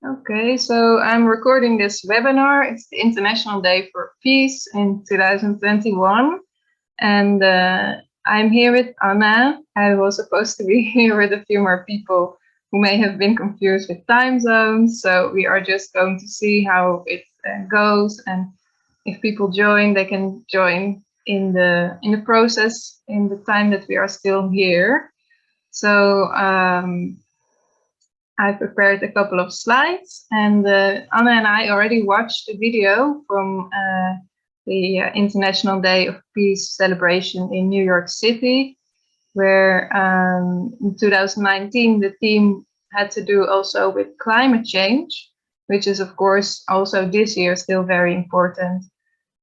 Okay, so I'm recording this webinar. It's the International Day for Peace in 2021. And I'm here with Anna. I was supposed to be here with a few more people who may have been confused with time zones. So we are just going to see how it goes. And if people join, they can join in the process in the time that we are still here. So I prepared a couple of slides, and Anna and I already watched a video from the International Day of Peace celebration in New York City, where in 2019 the theme had to do also with climate change, which is of course also this year still very important.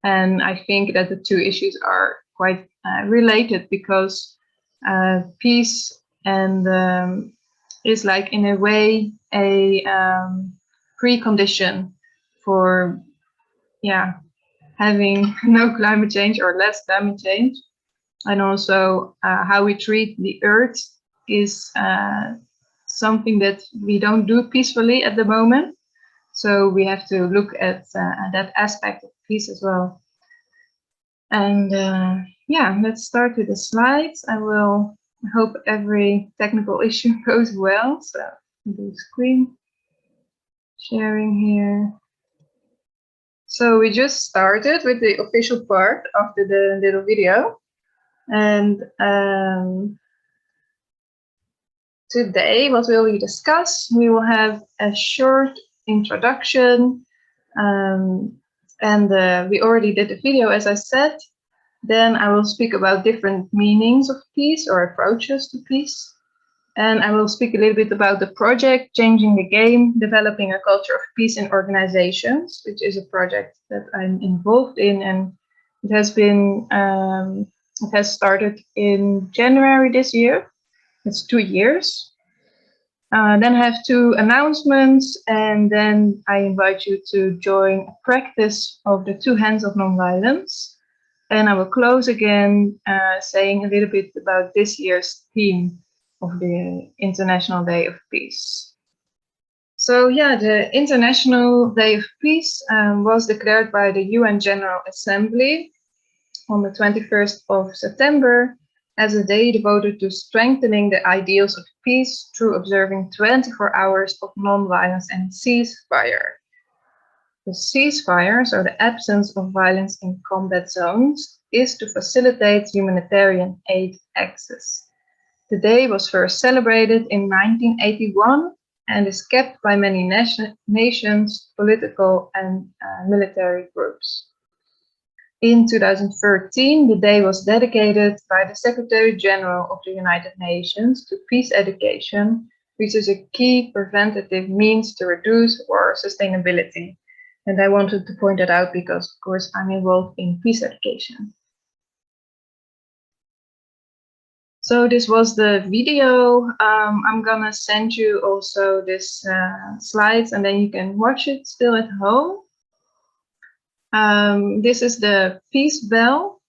And I think that the two issues are quite related because peace and is like in a way a precondition for having no climate change or less climate change. And also how we treat the earth is something that we don't do peacefully at the moment. So we have to look at that aspect of peace as well. And let's start with the slides. I hope every technical issue goes well. So do screen sharing here. So we just started with the official part after the little video. And today, what will we discuss? We will have a short introduction. We already did the video, as I said. Then I will speak about different meanings of peace or approaches to peace. And I will speak a little bit about the project, Changing the Game, Developing a Culture of Peace in Organizations, which is a project that I'm involved in. And it has been, it has started in January this year. It's 2 years. Then I have 2 announcements, and then I invite you to join a practice of the 2 Hands of Nonviolence. And I will close again saying a little bit about this year's theme of the International Day of Peace. So the International Day of Peace was declared by the UN General Assembly on the 21st of September as a day devoted to strengthening the ideals of peace through observing 24 hours of non-violence and ceasefire. The ceasefire, so the absence of violence in combat zones, is to facilitate humanitarian aid access. The day was first celebrated in 1981 and is kept by many nations, political and military groups. In 2013, the day was dedicated by the Secretary General of the United Nations to peace education, which is a key preventative means to reduce war sustainability. And I wanted to point that out because, of course, I'm involved in peace education. So this was the video. I'm gonna send you also this slides, and then you can watch it still at home. This is the peace bell,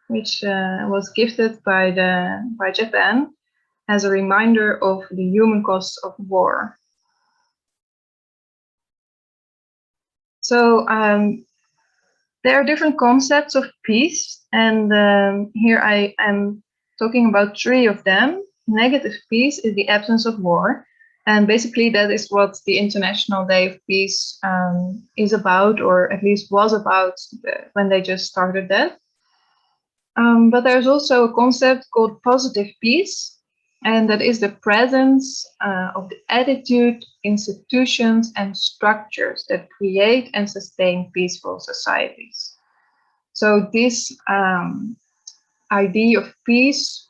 which was gifted by Japan as a reminder of the human costs of war. So there are different concepts of peace, and here I am talking about 3 of them. Negative peace is the absence of war, and basically that is what the International Day of Peace is about, or at least was about when they just started that. But there's also a concept called positive peace, and that is the presence of the attitude, institutions, and structures that create and sustain peaceful societies. So this idea of peace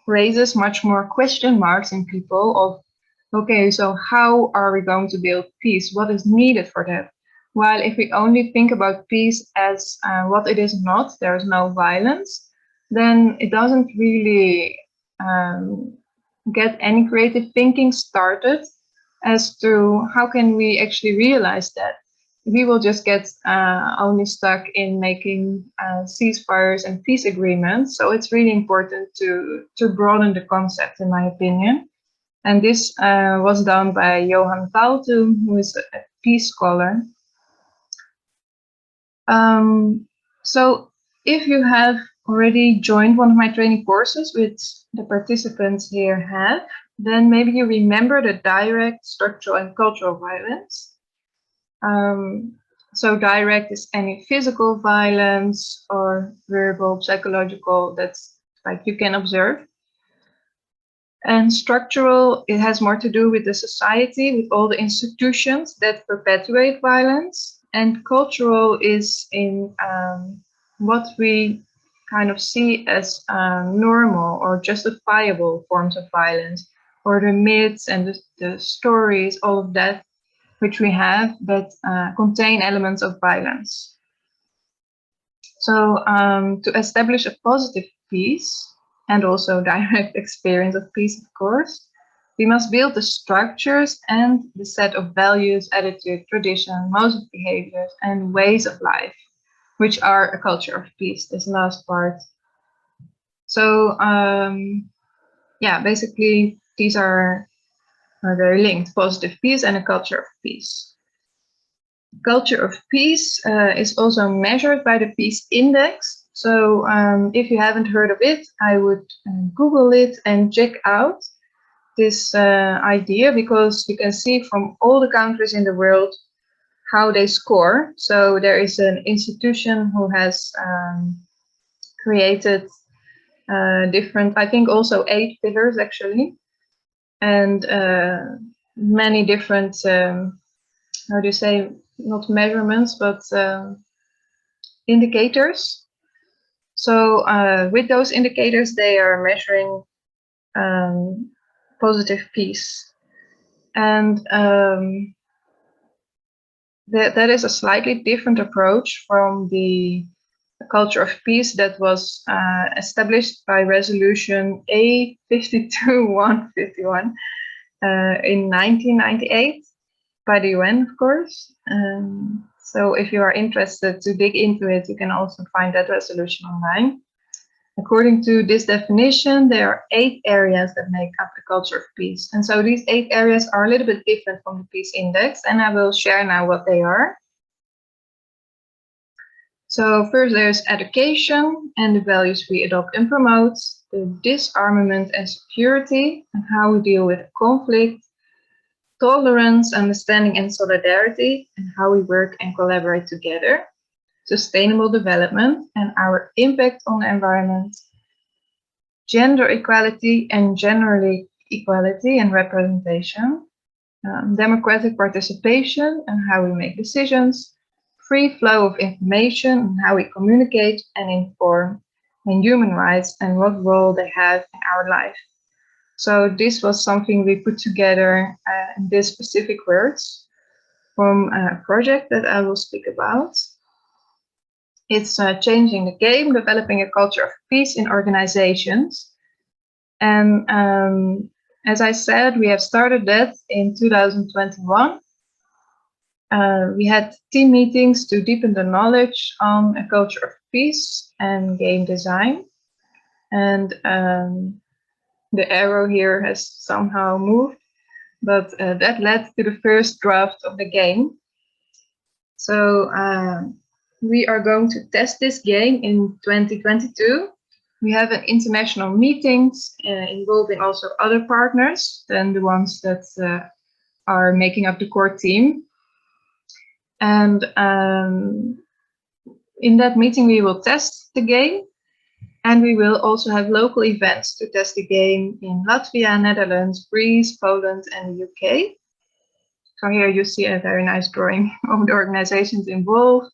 raises much more question marks in people of, okay, so how are we going to build peace? What is needed for that? While if we only think about peace as what it is not, there is no violence, then it doesn't really get any creative thinking started as to how can we actually realize that. We will just get only stuck in making ceasefires and peace agreements. So it's really important to broaden the concept, in my opinion. And this was done by Johan Valtum, who is a peace scholar. So if you have already joined one of my training courses, which the participants here have, then maybe you remember the direct, structural, and cultural violence. So direct is any physical violence or verbal, psychological, that's like you can observe. And structural, it has more to do with the society, with all the institutions that perpetuate violence. And cultural is in what we kind of see as normal or justifiable forms of violence, or the myths and the stories, all of that, which we have that contain elements of violence. So to establish a positive peace, and also direct experience of peace, of course, we must build the structures and the set of values, attitude, tradition, modes of behaviors, and ways of life, which are a culture of peace, this last part. So yeah, basically these are very linked, positive peace and a culture of peace. Culture of peace is also measured by the Peace Index. So if you haven't heard of it, I would Google it and check out this idea, because you can see from all the countries in the world how they score. So there is an institution who has created different, I think also 8 pillars actually, and many different, how do you say, not measurements, but indicators. So with those indicators, they are measuring positive peace. And that is a slightly different approach from the culture of peace that was established by resolution A52151 in 1998 by the UN, of course. So if you are interested to dig into it, you can also find that resolution online. According to this definition, there are 8 areas that make up the culture of peace. And so these 8 areas are a little bit different from the Peace Index, and I will share now what they are. So first there's education and the values we adopt and promote, the disarmament and security, and how we deal with conflict, tolerance, understanding, and solidarity, and how we work and collaborate together, sustainable development and our impact on the environment, gender equality and generally equality and representation, democratic participation and how we make decisions, free flow of information and how we communicate and inform, and human rights and what role they have in our life. So this was something we put together in these specific words from a project that I will speak about. It's changing the game, developing a culture of peace in organizations. And as I said, we have started that in 2021. We had team meetings to deepen the knowledge on a culture of peace and game design. And the arrow here has somehow moved, but that led to the first draft of the game. So we are going to test this game in 2022. We have an international meetings involving also other partners than the ones that are making up the core team. And in that meeting, we will test the game. And we will also have local events to test the game in Latvia, Netherlands, Greece, Poland, and the UK. So here you see a very nice drawing of the organizations involved,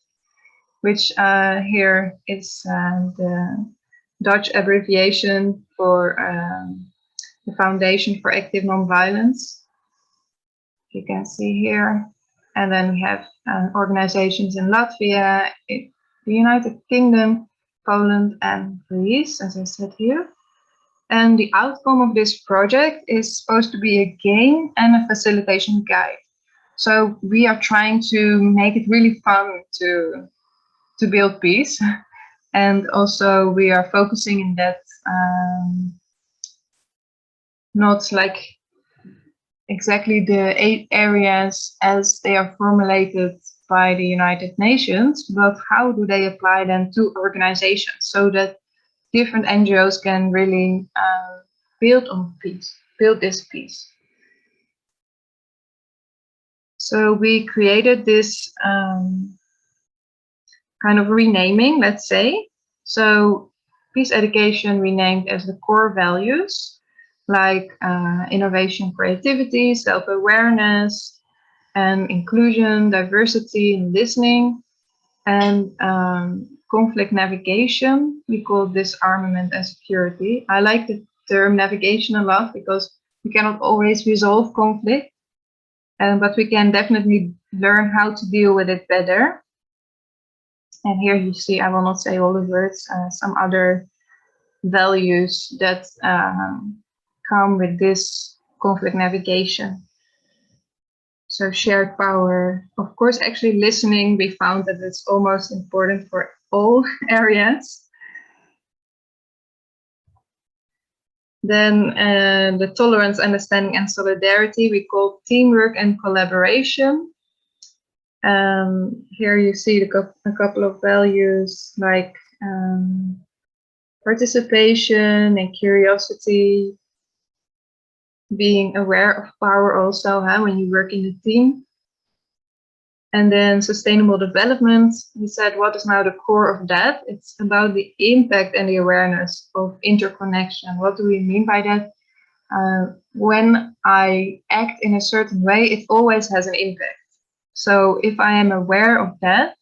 which here is the Dutch abbreviation for the Foundation for Active Nonviolence. You can see here. And then we have organizations in Latvia, the United Kingdom, Poland, and Greece, as I said here. And the outcome of this project is supposed to be a game and a facilitation guide. So we are trying to make it really fun to build peace. And also we are focusing in that not like exactly the 8 areas as they are formulated by the United Nations, but how do they apply them to organizations so that different NGOs can really build on peace, build this peace. So we created this kind of renaming, let's say. So peace education renamed as the core values, like innovation, creativity, self-awareness, and inclusion, diversity, and listening, and conflict navigation. We call disarmament and security. I like the term navigation a lot because we cannot always resolve conflict, but we can definitely learn how to deal with it better. And here you see, I will not say all the words, some other values that come with this conflict navigation. So shared power, of course, actually listening, we found that it's almost important for all areas. Then the tolerance, understanding, and solidarity, we call teamwork and collaboration. Here you see a couple of values like participation and curiosity, being aware of power also when you work in a team. And then sustainable development, we said, what is now the core of that? It's about the impact and the awareness of interconnection. What do we mean by that? When I act in a certain way, it always has an impact. So if I am aware of that,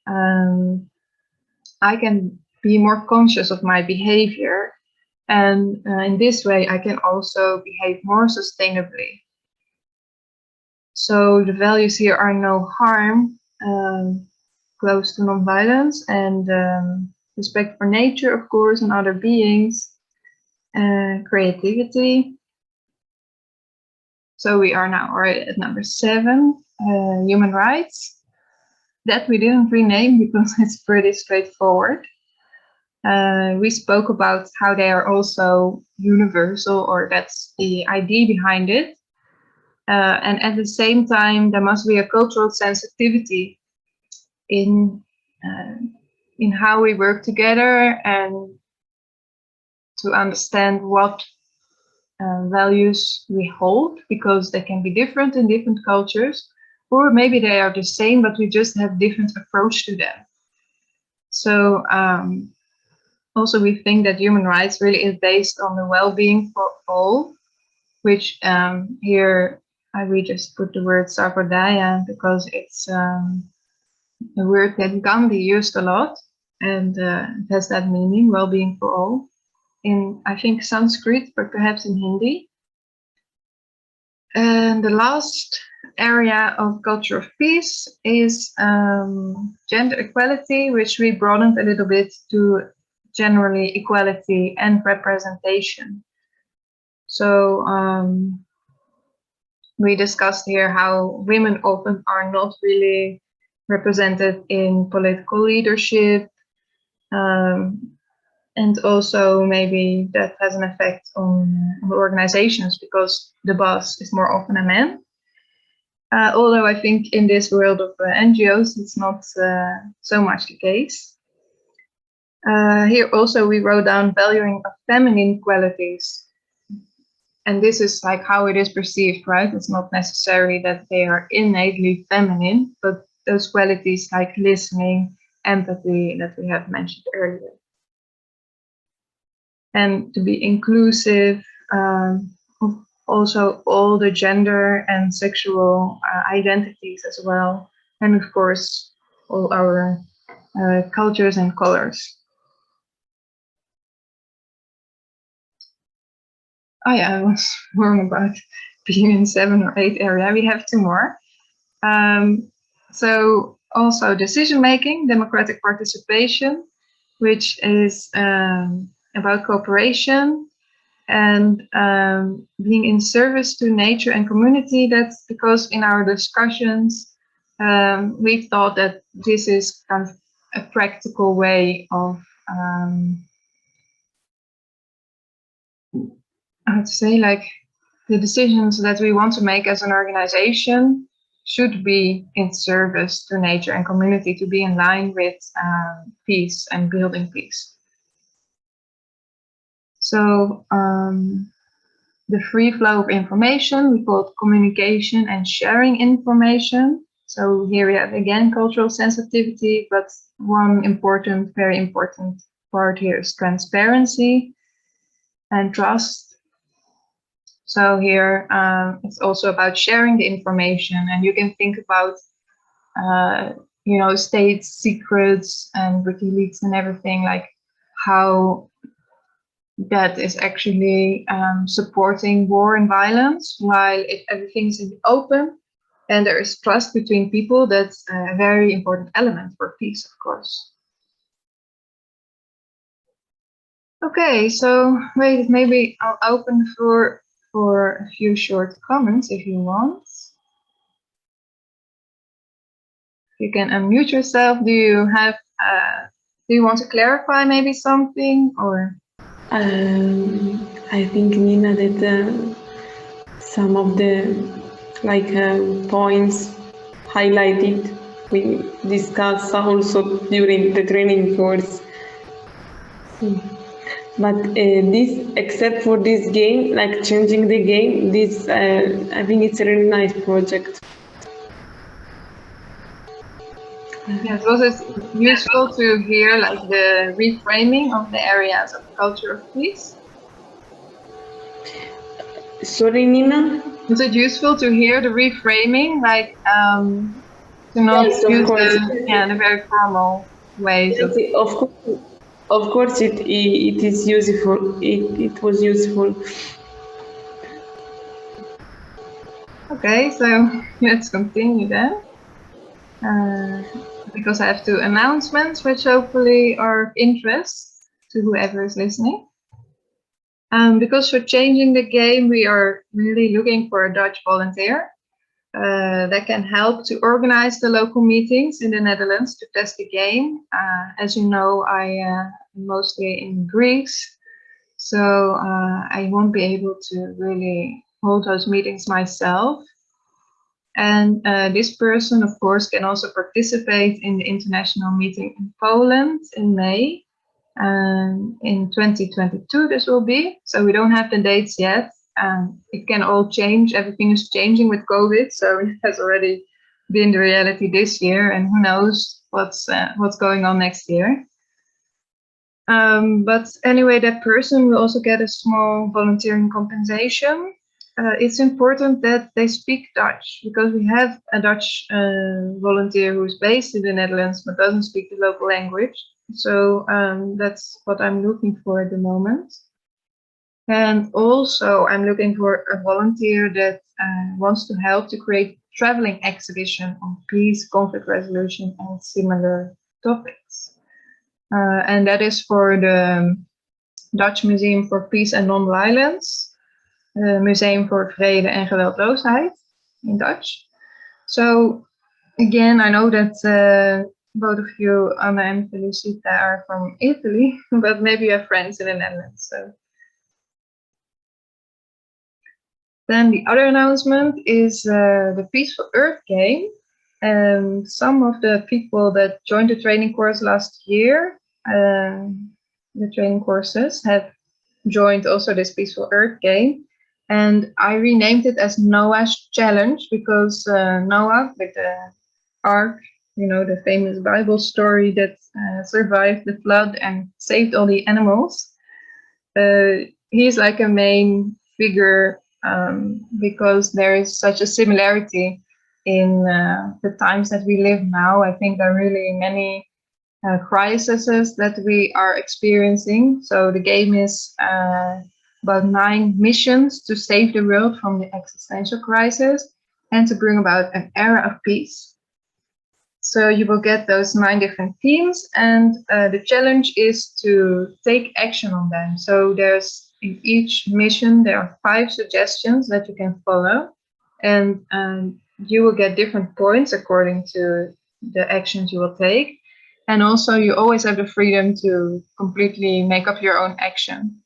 I can be more conscious of my behavior. And in this way, I can also behave more sustainably. So the values here are no harm, close to nonviolence, and respect for nature, of course, and other beings, creativity. So we are now already at number 7, human rights. That we didn't rename because it's pretty straightforward. We spoke about how they are also universal, or that's the idea behind it. And at the same time, there must be a cultural sensitivity in how we work together, and to understand what values we hold, because they can be different in different cultures, or maybe they are the same, but we just have different approach to them. So also we think that human rights really is based on the well-being for all, which here we just put the word Savodaya because it's a word that Gandhi used a lot, and it has that meaning, well-being for all, in I think Sanskrit, but perhaps in Hindi. And the last area of culture of peace is gender equality, which we broadened a little bit to generally equality and representation. So we discussed here how women often are not really represented in political leadership, and also maybe that has an effect on the organizations because the boss is more often a man. Although I think in this world of NGOs, it's not so much the case. Here also we wrote down valuing of feminine qualities. And this is like how it is perceived, right? It's not necessary that they are innately feminine, but those qualities like listening, empathy that we have mentioned earlier. And to be inclusive of also all the gender and sexual identities as well. And of course, all our cultures and colors. Oh yeah, I was wrong about being in 7 or 8 area. We have 2 more. So also decision-making, democratic participation, which is about cooperation and being in service to nature and community. That's because in our discussions, we thought that this is kind of a practical way of how to say, like the decisions that we want to make as an organization should be in service to nature and community, to be in line with peace and building peace. So the free flow of information, we call it communication and sharing information. So here we have again cultural sensitivity, but one important, very important part here is transparency and trust. So here it's also about sharing the information, and you can think about state secrets and WikiLeaks and everything, like how that is actually supporting war and violence, while if everything is in the open and there is trust between people, that's a very important element for peace, of course. Okay, so wait, maybe I'll open the floor for a few short comments if you want. You can unmute yourself. Do you want to clarify maybe something, or? I think Nina that some of the points highlighted we discussed also during the training course. But this, except for this game, like changing the game, this I think it's a really nice project. Yes, was it useful to hear like the reframing of the areas of culture of peace? Sorry, Nina? Was it useful to hear the reframing, like to not Yes, use of course. the very formal ways? Yes, of course, it is useful. It was useful. Okay, so let's continue then. Because I have two announcements which hopefully are of interest to whoever is listening. Because for changing the game, we are really looking for a Dutch volunteer that can help to organize the local meetings in the Netherlands to test the game. As you know, I am mostly in Greece, so I won't be able to really hold those meetings myself. And this person, of course, can also participate in the international meeting in Poland in May. In 2022, this will be. So we don't have the dates yet. It can all change. Everything is changing with COVID. So it has already been the reality this year. And who knows what's going on next year. But anyway, that person will also get a small volunteering compensation. It's important that they speak Dutch, because we have a Dutch volunteer who's based in the Netherlands but doesn't speak the local language. So that's what I'm looking for at the moment. And also I'm looking for a volunteer that wants to help to create a traveling exhibition on peace, conflict resolution, and similar topics. And that is for the Dutch Museum for Peace and Nonviolence. Museum voor Vrede en Geweldloosheid in Dutch. So again, I know that both of you, Anna and Felicita, are from Italy, but maybe you have friends in the Netherlands. So then the other announcement is the Peaceful Earth game. Some of the people that joined the training course last year, the training courses, have joined also this Peaceful Earth game. And I renamed it as Noah's Challenge, because Noah, with the ark, the famous Bible story that survived the flood and saved all the animals, he's like a main figure because there is such a similarity in the times that we live now. I think there are really many crises that we are experiencing. So the game is about 9 missions to save the world from the existential crisis and to bring about an era of peace. So you will get those 9 different themes, and the challenge is to take action on them. So there's, in each mission, there are 5 suggestions that you can follow, and you will get different points according to the actions you will take. And also you always have the freedom to completely make up your own action.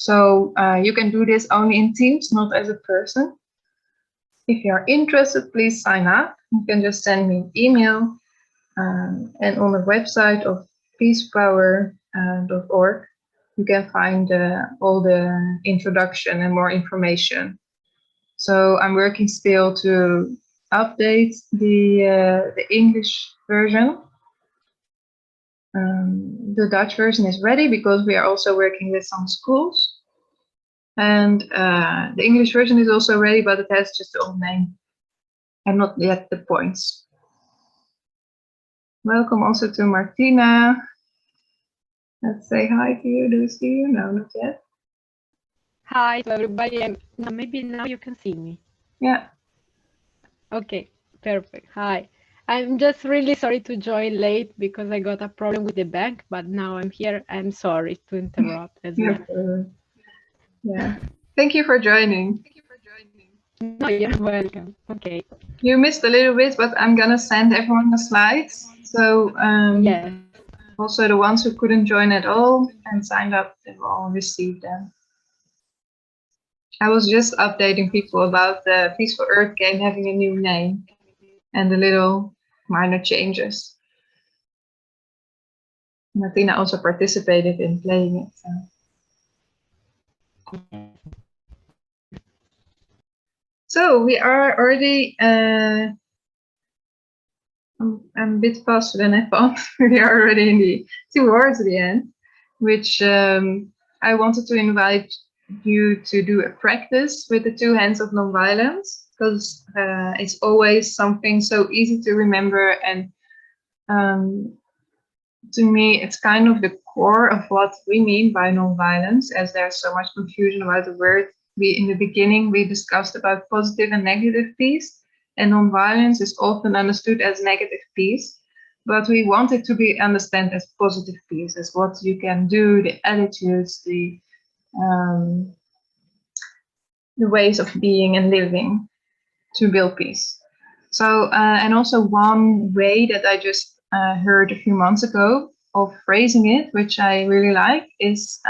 So you can do this only in Teams, not as a person. If you're interested, please sign up. You can just send me an email, and on the website of PeacePower.org, you can find all the introduction and more information. So I'm working still to update the English version. The Dutch version is ready because we are also working with some schools. And the English version is also ready, but it has just the old name and not yet the points. Welcome also to Martina. Let's say hi to you. Do we see you? No, not yet. Hi to everybody. Now maybe now you can see me. Yeah. Okay, perfect. Hi. I'm just really sorry to join late because I got a problem with the bank, but now I'm here. I'm sorry to interrupt as well. Yeah. Thank you for joining. No, you're welcome. Okay. You missed a little bit, but I'm gonna send everyone the slides. So Yes. also the ones who couldn't join at all and signed up, they will all receive them. I was just updating people about the Peaceful Earth game having a new name and the little minor changes. Martina also participated in playing it. So we are already, I'm a bit faster than I thought. We are already in towards the end, which I wanted to invite you to do a practice with the Two Hands of Nonviolence, because it's always something so easy to remember, and to me it's kind of the core of what we mean by nonviolence, as there's so much confusion about the word. In the beginning we discussed about positive and negative peace, and nonviolence is often understood as negative peace, but we want it to be understood as positive peace, as what you can do, the attitudes, the ways of being and living to build peace. So, and also one way that I just heard a few months ago of phrasing it, which I really like, is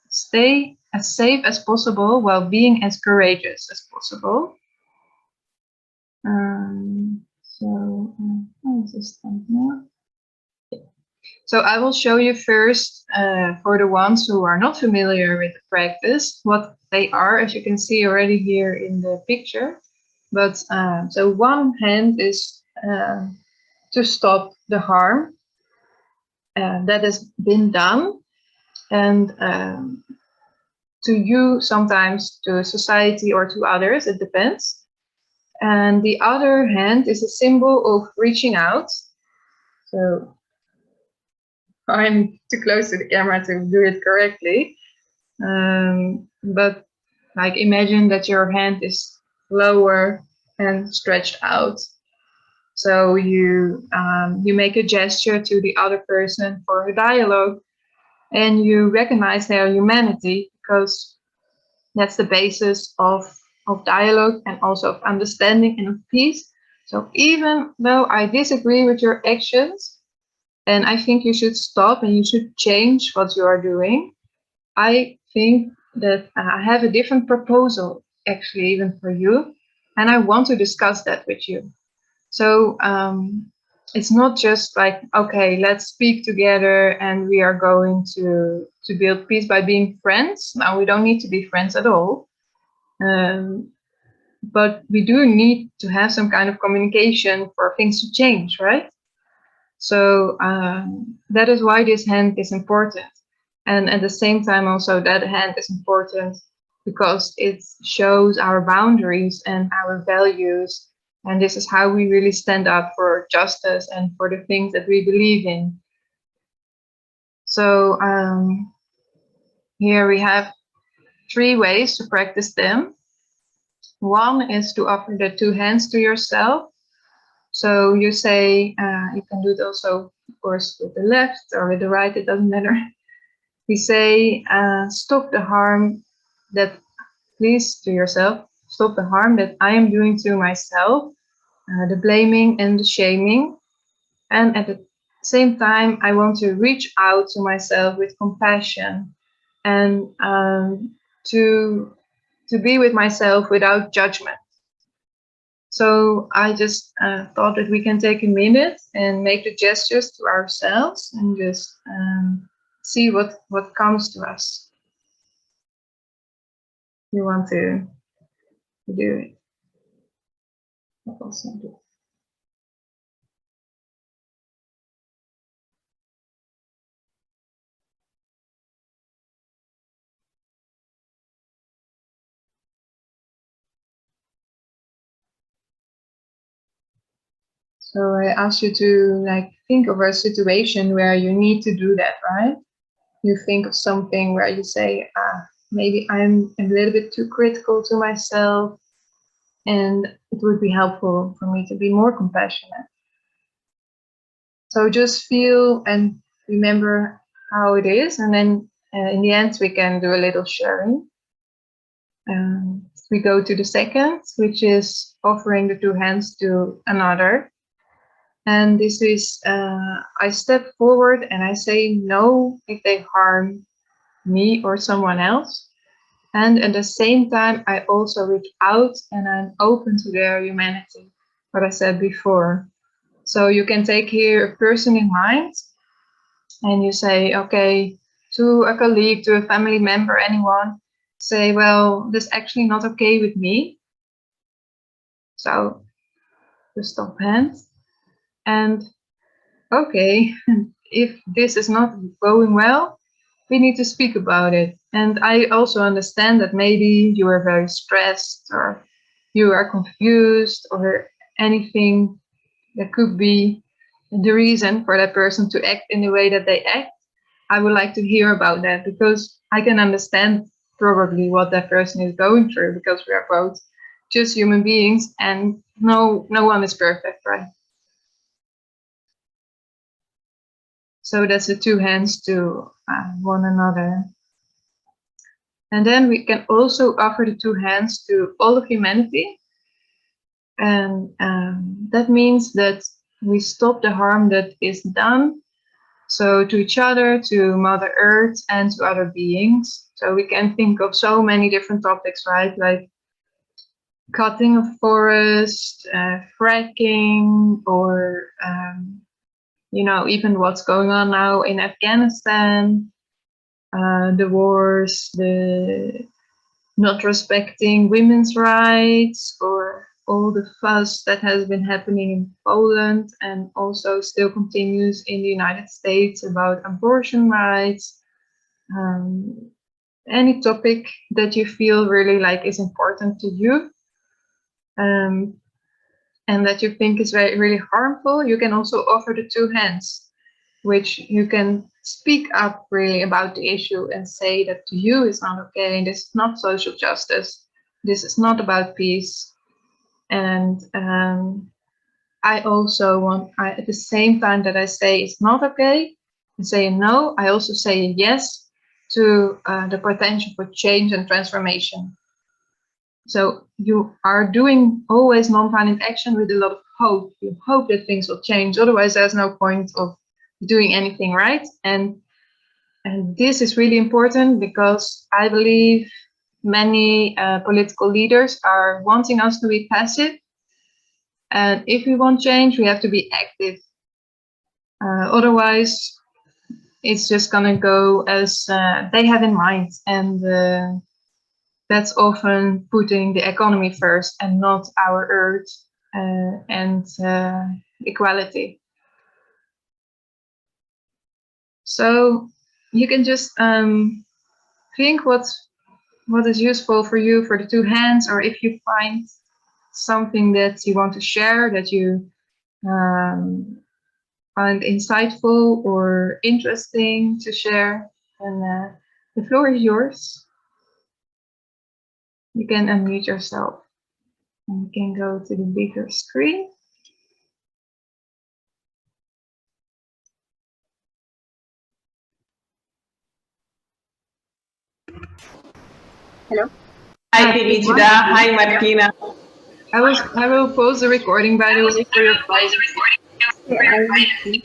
stay as safe as possible while being as courageous as possible. How is this done now? So I will show you first, for the ones who are not familiar with the practice, what they are, as you can see already here in the picture. But so one hand is to stop the harm that has been done, and to you, sometimes to society or to others, it depends. And the other hand is a symbol of reaching out. So I'm too close to the camera to do it correctly. But like, imagine that your hand is lower and stretched out. So you make a gesture to the other person for a dialogue, and you recognize their humanity, because that's the basis of dialogue and also of understanding and of peace. So even though I disagree with your actions, and I think you should stop and you should change what you are doing, I think that I have a different proposal, actually, even for you, and I want to discuss that with you. So it's not just like, okay, let's speak together and we are going to build peace by being friends. Now, we don't need to be friends at all. But we do need to have some kind of communication for things to change, right? So that is why this hand is important. And at the same time, also, that hand is important because it shows our boundaries and our values. And this is how we really stand up for justice and for the things that we believe in. So here we have 3 ways to practice them. One is to offer the 2 hands to yourself. So you say, you can do it also, of course, with the left or with the right, it doesn't matter. We say, stop the harm that, please, to yourself, stop the harm that I am doing to myself, the blaming and the shaming. And at the same time, I want to reach out to myself with compassion. and to be with myself without judgment. So I just thought that we can take a minute and make the gestures to ourselves and just see what comes to us. You want to do it. I'll also do it. So I ask you to think of a situation where you need to do that, right? You think of something where you say, maybe I'm a little bit too critical to myself, and it would be helpful for me to be more compassionate. So just feel and remember how it is, and then in the end we can do a little sharing. We go to the second, which is offering the two hands to another. And this is, I step forward and I say no if they harm me or someone else. And at the same time, I also reach out and I'm open to their humanity, what I said before. So you can take here a person in mind and you say, okay, to a colleague, to a family member, anyone, say, well, this is actually not okay with me. So just stop hands. And okay, if this is not going well, we need to speak about it. And I also understand that maybe you are very stressed or you are confused or anything that could be the reason for that person to act in the way that they act. I would like to hear about that because I can understand probably what that person is going through, because we are both just human beings and no one is perfect, right? So that's the two hands to one another. And then we can also offer the two hands to all of humanity. And that means that we stop the harm that is done. So to each other, to Mother Earth, and to other beings. So we can think of so many different topics, right? Like cutting of forest, fracking, or even what's going on now in Afghanistan, the wars, the not respecting women's rights, or all the fuss that has been happening in Poland and also still continues in the United States about abortion rights. Any topic that you feel really like is important to you, and that you think is really harmful, you can also offer the two hands, which you can speak up really about the issue and say that to you is not okay, this is not social justice, this is not about peace. And I also want, at the same time that I say it's not okay and say no, I also say yes to the potential for change and transformation. So you are doing always nonviolent action with a lot of hope. You hope that things will change, otherwise there's no point of doing anything, right? And this is really important because I believe many political leaders are wanting us to be passive. And if we want change, we have to be active. Otherwise, it's just going to go as they have in mind. And that's often putting the economy first and not our earth and equality. So you can just think what is useful for you for the two hands, or if you find something that you want to share that you find insightful or interesting to share, then the floor is yours. You can unmute yourself and you can go to the bigger screen. Hello. Hi, Felicita. Hi, Martina. I will pause the recording, by the way, for your privacy. Yeah, I will see.